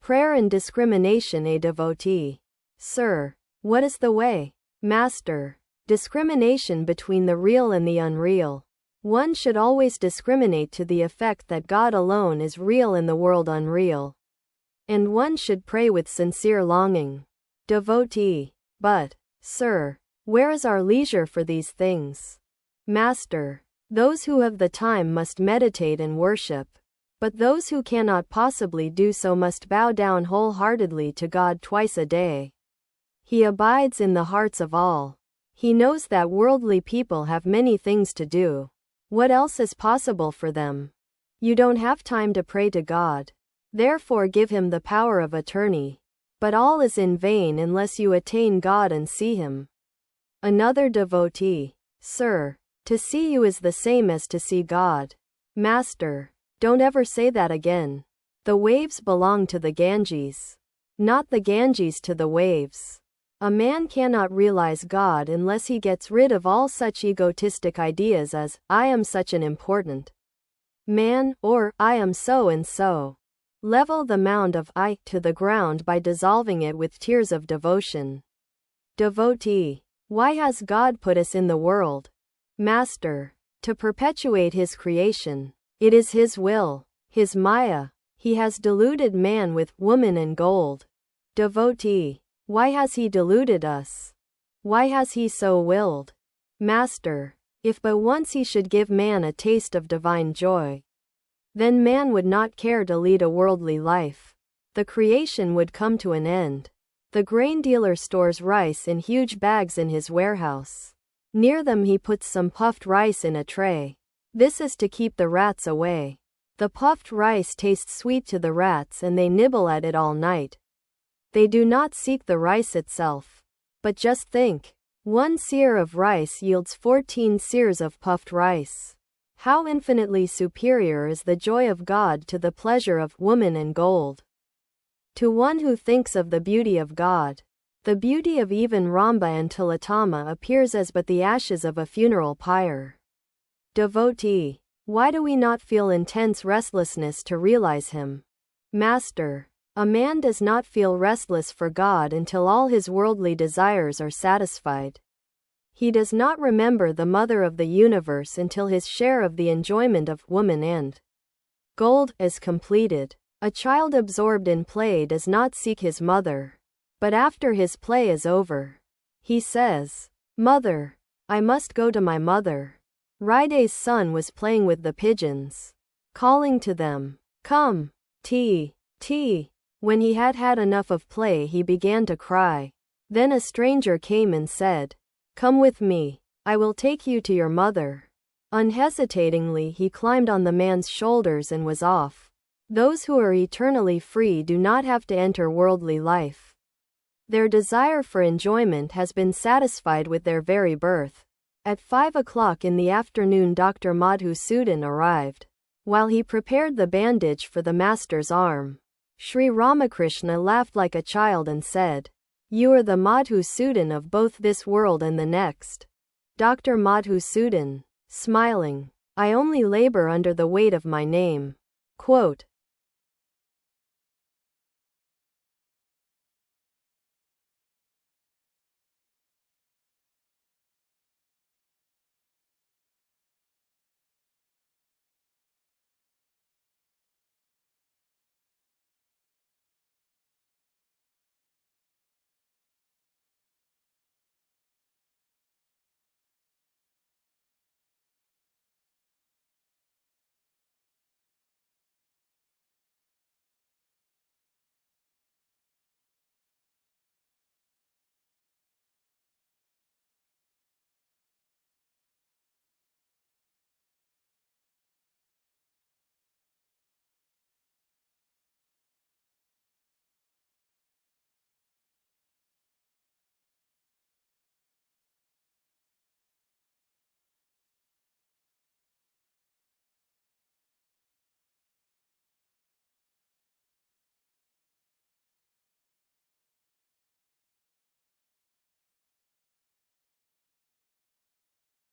Prayer and discrimination. A devotee. Sir, what is the way? Master. Discrimination between the real and the unreal. One should always discriminate to the effect that God alone is real and the world unreal. And one should pray with sincere longing. Devotee. But, sir, where is our leisure for these things? Master. Those who have the time must meditate and worship. But those who cannot possibly do so must bow down wholeheartedly to God twice a day. He abides in the hearts of all. He knows that worldly people have many things to do. What else is possible for them? You don't have time to pray to God. Therefore give him the power of attorney. But all is in vain unless you attain God and see him. Another devotee. Sir, to see you is the same as to see God. Master. Don't ever say that again. The waves belong to the Ganges. Not the Ganges to the waves. A man cannot realize God unless he gets rid of all such egotistic ideas as, I am such an important man, or, I am so and so. Level the mound of I to the ground by dissolving it with tears of devotion. Devotee. Why has God put us in the world? Master. To perpetuate his creation. It is his will, his Maya. He has deluded man with woman and gold. Devotee. Why has he deluded us? Why has he so willed? Master. If but once he should give man a taste of divine joy, then man would not care to lead a worldly life. The creation would come to an end. The grain dealer stores rice in huge bags in his warehouse. Near them he puts some puffed rice in a tray. This is to keep the rats away. The puffed rice tastes sweet to the rats and they nibble at it all night. They do not seek the rice itself. But just think. 1 seer of rice yields 14 seers of puffed rice. How infinitely superior is the joy of God to the pleasure of woman and gold. To one who thinks of the beauty of God, the beauty of even Ramba and Tilottama appears as but the ashes of a funeral pyre. Devotee. Why do we not feel intense restlessness to realize him? Master. A man does not feel restless for God until all his worldly desires are satisfied. He does not remember the mother of the universe until his share of the enjoyment of woman and gold is completed. A child absorbed in play does not seek his mother. But after his play is over, he says, Mother, I must go to my mother. Ride's son was playing with the pigeons, calling to them, Come, tea, tea. When he had had enough of play he began to cry. Then a stranger came and said, Come with me, I will take you to your mother. Unhesitatingly he climbed on the man's shoulders and was off. Those who are eternally free do not have to enter worldly life. Their desire for enjoyment has been satisfied with their very birth. At 5 o'clock in the afternoon Dr. Madhusudan arrived. While he prepared the bandage for the master's arm, Sri Ramakrishna laughed like a child and said, You are the Madhusudan of both this world and the next. Dr. Madhusudan, smiling, I only labor under the weight of my name. Quote,